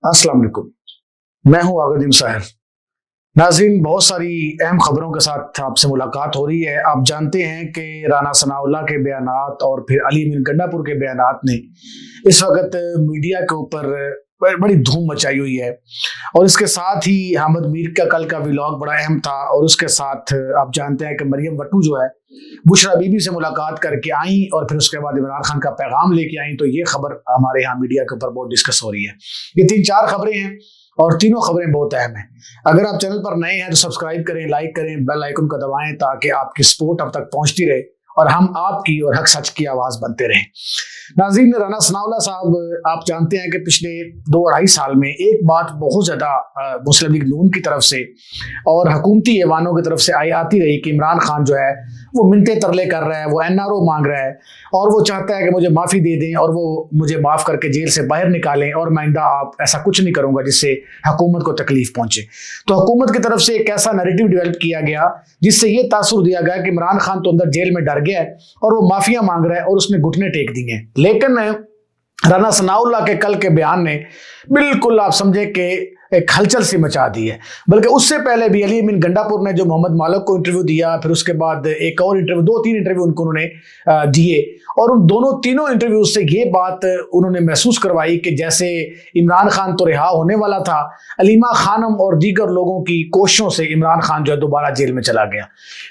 अस्सलाम वालेकुम। मैं हूं आगरदीन साहिर। नाज़रीन, बहुत सारी अहम खबरों के साथ आपसे मुलाकात हो रही है। आप जानते हैं कि राना सनाउल्लाह के बयानात और फिर अली अमीन गंडापुर के बयानात ने इस वक्त मीडिया के ऊपर बड़ी धूम मचाई हुई है। और इसके साथ ही अहमद मीर का कल का व्लॉग बड़ा अहम था। और उसके साथ आप जानते हैं कि मरियम वट्टू जो है बुशरा बीबी से मुलाकात करके आई और फिर उसके बाद इमरान खान का पैगाम लेके आई। तो ये खबर हमारे यहाँ मीडिया के ऊपर बहुत डिस्कस हो रही है। ये 3-4 खबरें हैं और तीनों खबरें बहुत अहम हैं। अगर आप चैनल पर नए हैं तो सब्सक्राइब करें, लाइक करें, बेल आइकन को दबाएं ताकि आपकी सपोर्ट अब तक पहुंचती रहे और हम आपकी और हक सच की आवाज बनते रहें। नाज़रीन, राना सनाउल्लाह साहब, आप जानते हैं कि पिछले 2-2.5 साल में एक बात बहुत ज्यादा मुस्लिम लीग नून की तरफ से और हुकूमती ऐवानों की तरफ से आती रही कि इमरान खान जो है वो मिन्नतें तरले कर रहा है, वो एनआरओ मांग रहा है और वो चाहता है कि मुझे माफ़ी दे दें और वो मुझे माफ़ करके जेल से बाहर निकालें और माइंदा आप ऐसा कुछ नहीं करूँगा जिससे हुकूमत को तकलीफ पहुंचे। तो हुकूमत की तरफ से एक ऐसा नैरेटिव डेवलप किया गया जिससे ये तासुर दिया गया कि इमरान खान तो अंदर जेल में डर गया है और वो माफिया मांग रहा है और उसने घुटने टेक दिए हैं। लेकिन राना सनाउल्लाह के कल के बयान ने बिल्कुल आप समझे कि एक हलचल सी मचा दी है। बल्कि उससे पहले भी अली अमीन गंडापुर ने जो मोहम्मद मालिक को इंटरव्यू दिया, फिर उसके बाद एक और इंटरव्यू, 2-3 इंटरव्यू उन्होंने दिए और उन तीनों इंटरव्यू से ये बात उन्होंने महसूस करवाई कि जैसे इमरान खान तो रिहा होने वाला था, अलीमा खानम और दीगर लोगों की कोशिशों से इमरान खान जो है दोबारा जेल में चला गया।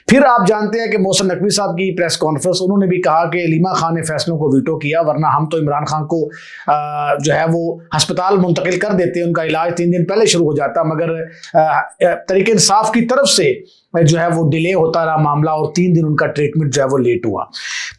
फिर आप जानते हैं कि मोहसिन नकवी साहब की प्रेस कॉन्फ्रेंस, उन्होंने भी कहा कि अलीमा खान ने फैसलों को वीटो किया, वरना हम तो इमरान खान को जो है वो अस्पताल मुंतकिल कर देते, उनका इलाज 3 दिन पहले शुरू हो जाता, मगर तरीके इंसाफ की तरफ से जो है वो डिले होता रहा मामला और 3 दिन उनका ट्रीटमेंट जो है वो लेट हुआ।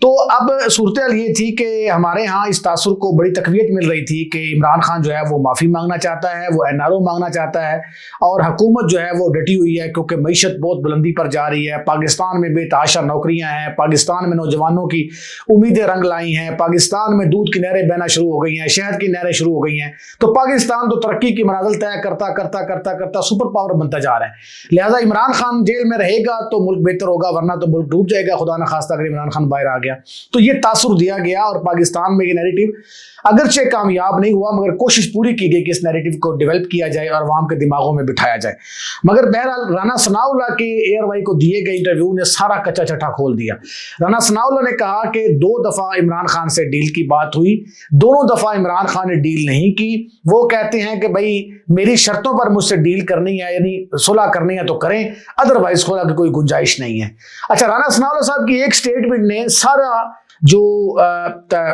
तो अब सूरत ये थी कि हमारे यहाँ इस तासुर को बड़ी तकवीत मिल रही थी कि इमरान खान जो है वो माफ़ी मांगना चाहता है, वो एनआरओ मांगना चाहता है और हुकूमत जो है वो डटी हुई है क्योंकि मईशत बहुत बुलंदी पर जा रही है। पाकिस्तान में बेतहाशा नौकरियाँ हैं, पाकिस्तान में नौजवानों की उम्मीदें रंग लाई हैं, पाकिस्तान में दूध की नहरें बहना शुरू हो गई हैं, शहद की नहरें शुरू हो गई हैं। तो पाकिस्तान तो तरक्की की मनाजिल तय करता करता करता करता सुपर पावर बनता जा रहा है। लिहाजा इमरान खान जेल में रहेगा तो मुल्क बेहतर होगा, वरना तो मुल्क डूब जाएगा, खुदा न खास्ता अगर इमरान खान बाहर आ गया। तो ये तासुर दिया गया और पाकिस्तान में ये नैरेटिव अगरचे कामयाब नहीं हुआ, मगर कोशिश पूरी की गई कि इस नैरेटिव को डेवलप किया जाए और आवाम के दिमागों में बिठाया जाए। मगर बहरहाल राना सनाउल्लाह के एयरवाई को दिए गए इंटरव्यू ने सारा कच्चा चट्टा खोल दिया। राना सनाउल्लाह ने कहा कि 2 दफा इमरान खान से डील की बात हुई, दोनों दफा इमरान खान ने डील नहीं की। वो कहते हैं कि भाई मेरी शर्तों पर मुझसे डील करनी है, यानी सुलह करनी है तो करें, अदरवाइज खुला की कोई गुंजाइश नहीं है। अच्छा, राना सनाउल्लाह साहब की एक स्टेटमेंट ने सारा जो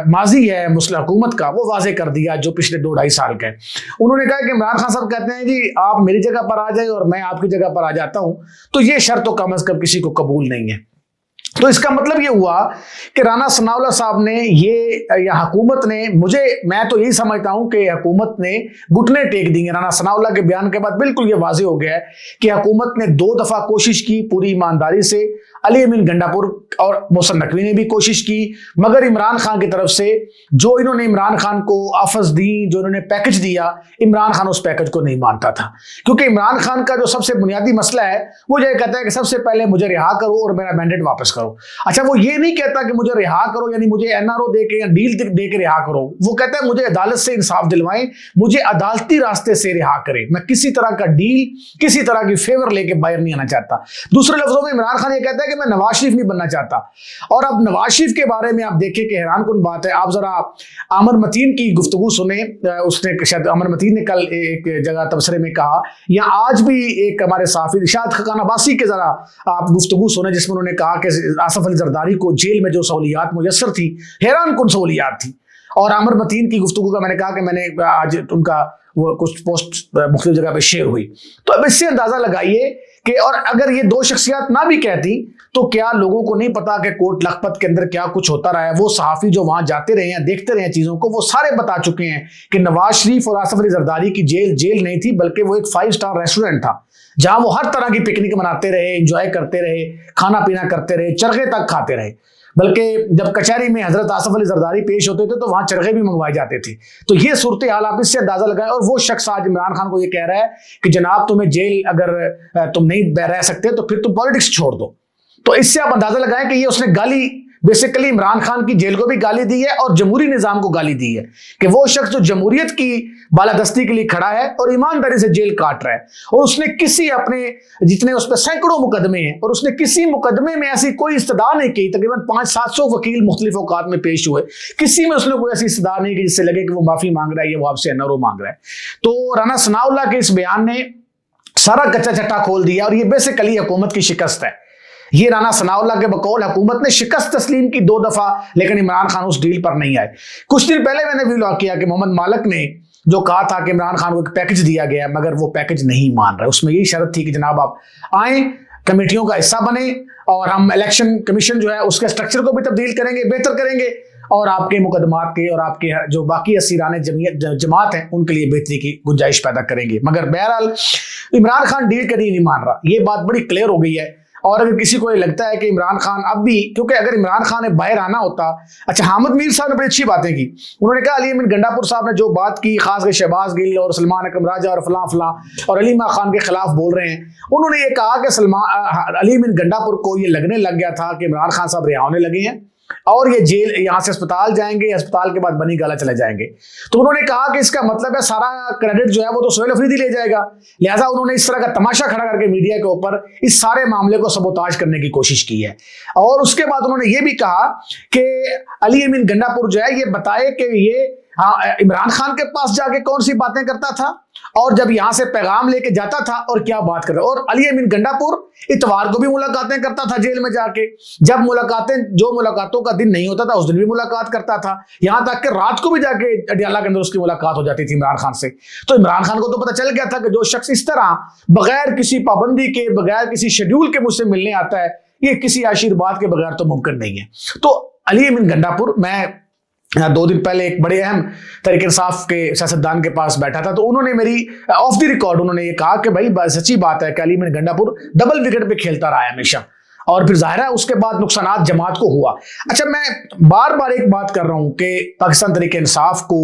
माजी है मुस्लिम हुकूमत का वो वाजे कर दिया, जो पिछले 2-2.5 साल का है। उन्होंने कहा कि इमरान खान साहब कहते हैं जी आप मेरी जगह पर आ जाए और मैं आपकी जगह पर आ जाता हूं, तो ये शर्त तो कम अज कम किसी को कबूल नहीं है। तो इसका मतलब ये हुआ कि राना सनाउल्लाह साहब ने या हुकूमत ने, मैं तो यही समझता हूं कि हुकूमत ने घुटने टेक दिए। राना सनाउल्लाह के बयान के बाद बिल्कुल ये वाज़ेह हो गया है कि हुकूमत ने 2 दफा कोशिश की पूरी ईमानदारी से, अली अमीन गंडापुर और मोहसिन नकवी ने भी कोशिश की, मगर इमरान खान की तरफ से जो इन्होंने इमरान खान को ऑफर्स दी, जो इन्होंने पैकेज दिया, इमरान खान उस पैकेज को नहीं मानता था। क्योंकि इमरान खान का जो सबसे बुनियादी मसला है वो ये कहता है कि सबसे पहले मुझे रिहा करो और मेरा मैंडेट वापस करो। अच्छा, वो ये नहीं कहता कि मुझे रिहा करो यानी मुझे एनआरओ दे के या डील दे के रिहा करो। वो कहता है मुझे अदालत से इंसाफ दिलवाएं, मुझे अदालती रास्ते से रिहा करें, मैं किसी तरह का डील, किसी तरह की फेवर लेके बाहर नहीं आना चाहता। दूसरे लफ्जों में इमरान खान ये कहता है कि मैं नवाज शरीफ नहीं बनना चाहता। और अब नवाज शरीफ के बारे में आप देखें कि हैरानकुन बात है, आप जरा आमर मतीन की गुफ्तगू सुने। उसने शायद आमर मतीन ने कल एक जगह तबसरे में कहा, या आज भी एक हमारे साफी शायद खान अब्बासी के जरा आप गुफ्तगू सुने, जिसमें उन्होंने कहा कि आसफ अली जरदारी को जेल में जो सहूलियात मुयस्सर थी, हैरानकुन सहूलियात थी। और आमर मतीन की गुफ्तगू का मैंने कहा कि मैंने आज उनका वो कुछ पोस्ट मुख्तलिफ जगह पे शेयर हुई। तो अब इससे अंदाजा लगाइए कि और अगर ये 2 शख्सियत ना भी कहती तो क्या लोगों को नहीं पता कि कोट लखपत के अंदर क्या कुछ होता रहा है। वो सहाफ़ी जो वहां जाते रहे हैं, देखते रहे हैं चीजों को, वो सारे बता चुके हैं कि नवाज शरीफ और आसफ अली जरदारी की जेल नहीं थी, बल्कि वो एक 5 स्टार रेस्टोरेंट था जहां वो हर तरह की पिकनिक मनाते रहे, एंजॉय करते रहे, खाना पीना करते रहे, चरखे तक खाते रहे। बल्कि जब कचहरी में हजरत आसफ अली जरदारी पेश होते थे तो वहां चरखे भी मंगवाए जाते थे। तो ये सूरत हाल आप इससे अंदाजा लगाएं। और वो शख्स आज इमरान खान को ये कह रहा है कि जनाब तुम्हें जेल अगर तुम नहीं रह सकते तो फिर तुम पॉलिटिक्स छोड़ दो। तो इससे आप अंदाजा लगाएं कि ये उसने गाली बेसिकली इमरान खान की जेल को भी गाली दी है और जमहूरी निजाम को गाली दी है कि वो शख्स जो जमहूरियत की बालादस्ती के लिए खड़ा है और ईमानदारी से जेल काट रहा है, और उसने किसी अपने जितने उस पर सैकड़ों मुकदमे हैं और उसने किसी मुकदमे में ऐसी कोई इस्तदा नहीं की, तकरीबन 500-700 वकील मुख्तलिफ औकात में पेश हुए, किसी में उसने कोई ऐसी इस्तदा नहीं की जिससे लगे कि वो माफी मांग रहा है या वो आपसे एनआरओ मांग रहा है। तो राना सनाउल्लाह के इस बयान ने सारा कच्चा चट्टा खोल दिया और ये बेसिकली हुकूमत की शिकस्त है। ये राना सनाउल्लाह के बकौल हुकूमत ने शिकस्त तस्लीम की 2 दफा, लेकिन इमरान खान उस डील पर नहीं आए। कुछ दिन पहले मैंने वीडियो किया कि मोहम्मद मालक ने जो कहा था कि इमरान खान को एक पैकेज दिया गया है, मगर वो पैकेज नहीं मान रहा। उसमें यही शर्त थी कि जनाब आप आए, कमेटियों का हिस्सा बने और हम इलेक्शन कमीशन जो है उसके स्ट्रक्चर को भी तब्दील करेंगे, बेहतर करेंगे और आपके मुकदमात के और आपके जो बाकी असीरान जमात हैं उनके लिए बेहतरी की गुंजाइश पैदा करेंगे। मगर बहरहाल इमरान खान डील कभी नहीं मान रहा, ये बात बड़ी क्लियर हो गई है। और अगर किसी को ये लगता है कि इमरान खान अब भी, क्योंकि अगर इमरान खान ने बाहर आना होता, अच्छा हामिद मीर साहब ने बड़ी अच्छी बातें की। उन्होंने कहा अली अमीन गंडापुर साहब ने जो बात की, खासकर शहबाज गिल और सलमान अकरम राजा और फलां फलां और अली मां खान के खिलाफ बोल रहे हैं, उन्होंने ये कहा कि अली अमीन गंडापुर को ये लगने लग गया था कि इमरान खान साहब रिहा होने लगे हैं और ये जेल यहाँ से अस्पताल जाएंगे, अस्पताल के बाद बनी गाला चले जाएंगे। तो उन्होंने कहा कि इसका मतलब है सारा क्रेडिट जो है वो तो सोहेल अफरीदी ले जाएगा। लिहाजा उन्होंने इस तरह का तमाशा खड़ा करके मीडिया के ऊपर इस सारे मामले को सबोताज करने की कोशिश की है। और उसके बाद उन्होंने ये भी कहा कि अली अमीन गंडापुर जो है ये बताए कि ये इमरान खान के पास जाके कौन सी बातें करता था और जब यहां से पैगाम लेके जाता था और क्या बात कर रहा। और अली अमीन गंडापुर इतवार को भी मुलाकातें करता था जेल में जाके, जब जो मुलाकातों का दिन नहीं होता था उस दिन भी मुलाकात करता था, यहां तक कि रात को भी जाके अडियाला के अंदर उसकी मुलाकात हो जाती थी इमरान खान से। तो इमरान खान को तो पता चल गया था कि जो शख्स इस तरह बगैर किसी पाबंदी के, बगैर किसी शेड्यूल के मुझसे मिलने आता है, ये किसी आशीर्वाद के बगैर तो मुमकिन नहीं है। तो अली अमीन गंडापुर, मैं 2 दिन पहले एक बड़े अहम तहरीक इंसाफ के सियासतदान के पास बैठा था, तो उन्होंने मेरी ऑफ द रिकॉर्ड उन्होंने ये कहा कि भाई सच्ची बात है कि अली अमीन गंडापुर डबल विकेट पे खेलता रहा है हमेशा, और फिर जाहिर है उसके बाद नुकसानात जमात को हुआ। अच्छा, मैं बार बार एक बात कर रहा हूं कि पाकिस्तान तहरीक इंसाफ को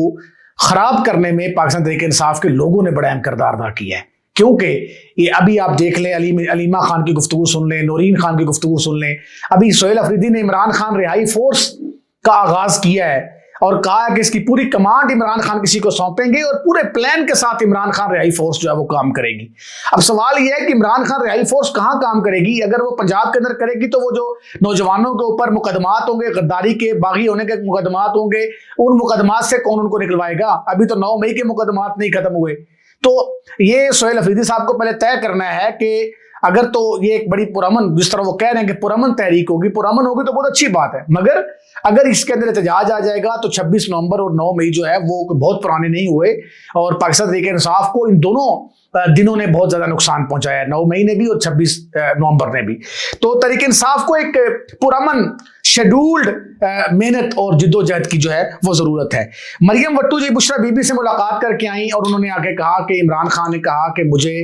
खराब करने में पाकिस्तान तहरीक इंसाफ के लोगों ने बड़ा अहम किरदार अदा किया है। क्योंकि ये अभी आप देख लें, अलीमा खान की गुफ्तगू सुन लें, नौरीन खान की गुफ्तगू सुन लें, अभी सोहेल अफरीदी ने इमरान खान रिहाई फोर्स का आगाज किया है और कहा कि इसकी पूरी कमांड इमरान खान किसी को सौंपेंगे और पूरे प्लान के साथ इमरान खान रिहाई फोर्स जो है वो काम करेगी। अब सवाल यह है कि इमरान खान रिहाई फोर्स कहां काम करेगी? अगर वो पंजाब के अंदर करेगी तो वो जो नौजवानों के ऊपर मुकदमात होंगे, गद्दारी के, बागी होने के मुकदमात होंगे, उन मुकदमात से कौन उनको निकलवाएगा? अभी तो 9 मई के मुकदमात नहीं खत्म हुए। तो ये सोहेल अफरीदी साहब को पहले तय करना है कि अगर तो ये एक बड़ी पुरअमन, जिस तरह वो कह रहे हैं कि पुरअमन तहरीक होगी, पुरअमन होगी तो बहुत अच्छी बात है, मगर अगर इसके अंदर एहतजाज आ जाएगा तो 26 नवंबर और 9 मई जो है वो बहुत पुराने नहीं हुए और पाकिस्तान तहरीक इंसाफ को इन दोनों दिनों ने बहुत ज्यादा नुकसान पहुंचाया है, 9 मई ने भी और 26 नवंबर ने भी। तो तहरीक इंसाफ को एक पुरअमन शेड्यूल्ड मेहनत और जिद्दोजहद की जो है वो जरूरत है। मरियम वट्टू जी बुशरा बीबी से मुलाकात करके आई और उन्होंने आके कहा कि इमरान खान ने कहा कि मुझे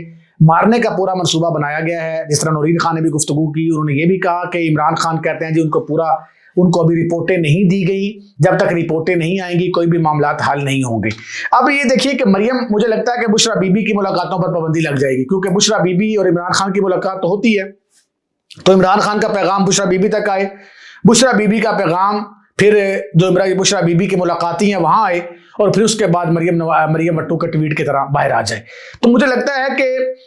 मारने का पूरा मंसूबा बनाया गया है। जिस तरह नौरीन खान ने भी गुफ्तगू की, उन्होंने ये भी कहा कि इमरान खान कहते हैं जी उनको अभी रिपोर्टें नहीं दी गई, जब तक रिपोर्टें नहीं आएंगी कोई भी मामला हल नहीं होंगे। अब ये देखिए कि मरियम, मुझे लगता है कि बुशरा बीबी की मुलाकातों पर पाबंदी लग जाएगी, क्योंकि बुशरा बीबी और इमरान खान की मुलाकात तो होती है, तो इमरान खान का पैगाम बुशरा बीबी तक आए, बुशरा बीबी का पैगाम फिर जो बुशरा बीबी की मुलाकाती हैं वहां आए और फिर उसके बाद मरियम वट्टू के ट्वीट की तरह बाहर आ जाए। तो मुझे लगता है कि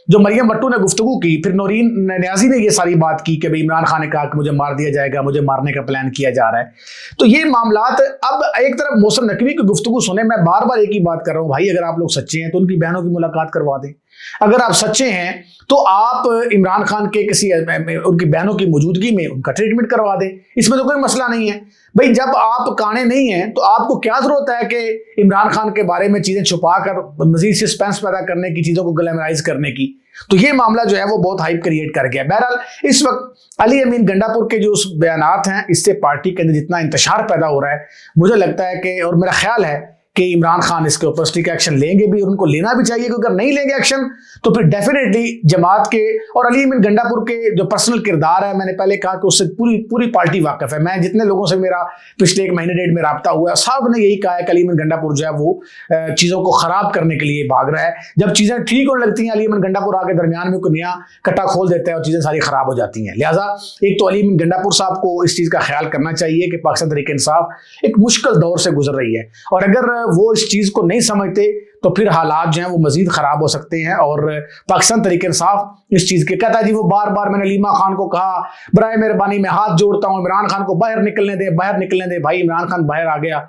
जो मरियम वट्टू ने गुफ्तगू की, फिर नौरीन न्याजी ने ये सारी बात की कि भाई इमरान खान ने कहा कि मुझे मार दिया जाएगा, मुझे मारने का प्लान किया जा रहा है। तो ये मामलात, अब एक तरफ मोहसिन नकवी की गुफ्तगू सुने, मैं बार बार एक ही बात कर रहा हूँ, भाई अगर आप लोग सच्चे हैं तो उनकी बहनों की मुलाकात करवा दें। अगर आप सच्चे हैं तो आप इमरान खान के किसी उनकी बहनों की मौजूदगी में उनका ट्रीटमेंट करवा दें, इसमें तो कोई मसला नहीं है। भाई जब आप काने नहीं हैं तो आपको क्या जरूरत है कि इमरान खान के बारे में चीजें छुपाकर मजीद सस्पेंस पैदा करने की, चीजों को ग्लैमराइज करने की? तो ये मामला जो है वो बहुत हाइप क्रिएट कर गया। बहरहाल इस वक्त अली अमीन गंडापुर के जो बयानात हैं, इससे पार्टी के अंदर जितना इंतशार पैदा हो रहा है, मुझे लगता है कि, और मेरा ख्याल है कि इमरान खान इसके ऊपर स्ट्रिक्ट एक्शन लेंगे भी, और उनको लेना भी चाहिए, क्योंकि अगर नहीं लेंगे एक्शन तो फिर डेफिनेटली जमात के और अली अमीन गंडापुर के जो पर्सनल किरदार है, मैंने पहले कहा कि उससे पूरी पूरी पार्टी वाकिफ है। मैं जितने लोगों से मेरा पिछले 1 महीने 1.5 में रब्ता हुआ है, सब ने यही कहा है कि अली अमीन गंडापुर जो है वो चीज़ों को ख़राब करने के लिए भाग रहा है। जब चीज़ें ठीक होने लगती हैं, अली अमीन गंडापुर आके दरमियान में कोई नया कट्टा खोल देता है और चीज़ें सारी ख़राब हो जाती हैं। लिहाजा एक तो अली अमीन गंडापुर साहब को इस चीज़ का ख्याल करना चाहिए कि पाकिस्तान तहरीक-ए-इंसाफ एक मुश्किल दौर से गुजर रही है, और अगर वो इस चीज़ को नहीं समझते तो फिर हालात जो हैं वो मजीद ख़राब हो सकते हैं। और पाकिस्तान तहरीक-ए-इंसाफ इस चीज़ के कहता है जी, वो बार बार मैंने अलीमा खान को कहा, बराए मेहरबानी मैं हाथ जोड़ता हूँ, इमरान खान को बाहर निकलने दे, बाहर निकलने दे। भाई इमरान खान बाहर आ गया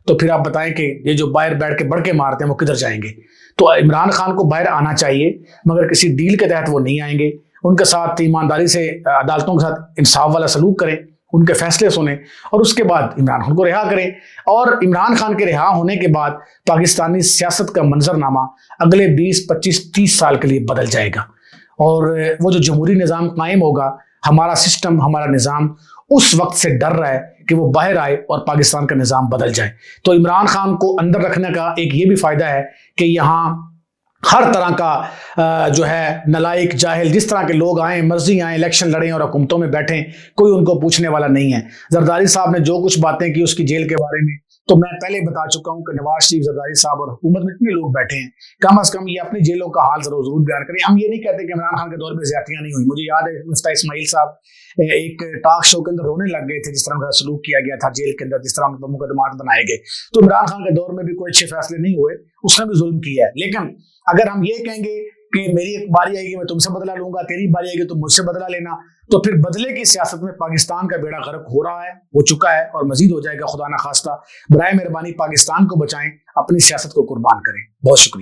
तो फिर आप बताएं कि ये जो बाहर बैठ के बढ़ के मारते हैं वो किधर जाएंगे। तो इमरान खान को बाहर आना चाहिए, मगर किसी डील के तहत वो नहीं आएंगे। उनके साथ ईमानदारी से अदालतों के साथ इंसाफ वाला सलूक करें, उनके फैसले सुने, और उसके बाद इमरान खान को रिहा करें। और इमरान खान के रिहा होने के बाद पाकिस्तानी सियासत का मंजरनामा अगले 20, 25, 30 साल के लिए बदल जाएगा, और वो जो जमहूरी निज़ाम कायम होगा, हमारा सिस्टम, हमारा निज़ाम उस वक्त से डर रहा है कि वो बाहर आए और पाकिस्तान का निज़ाम बदल जाए। तो इमरान खान को अंदर रखने का एक ये भी फ़ायदा है कि यहाँ हर तरह का जो है नलायक जाहिल, जिस तरह के लोग आए मर्जी आए, इलेक्शन लड़ें और हुकूमतों में बैठें, कोई उनको पूछने वाला नहीं है। जरदारी साहब ने जो कुछ बातें की उसकी जेल के बारे में, तो मैं पहले बता चुका हूं कि नवाज शरीफ, जरदारी साहब और हुकूमत में इतने लोग बैठे हैं, कम से कम ये अपनी जेलों का हाल जरूर बयान करें। हम ये नहीं कहते कि इमरान खान के दौर में ज्यादतियां नहीं हुई। मुझे याद है मुफ्ती इस्माइल साहब एक टॉक शो के अंदर रोने लग गए थे जिस तरह का सलूक किया गया था जेल के अंदर, जिस तरह उन पर मुकदमात बनाए गए। तो इमरान खान के दौर में भी कोई अच्छे फैसले नहीं हुए, उसने भी जुल्म किया है। लेकिन अगर हम ये कहेंगे कि मेरी एक बारी आएगी मैं तुमसे बदला लूंगा, तेरी बारी आएगी तुम मुझसे बदला लेना, तो फिर बदले की सियासत में पाकिस्तान का बेड़ा गर्क हो रहा है, हो चुका है और मजीद हो जाएगा खुदा ना खास्ता। बराए मेहरबानी पाकिस्तान को बचाएं, अपनी सियासत को कुर्बान करें। बहुत शुक्रिया।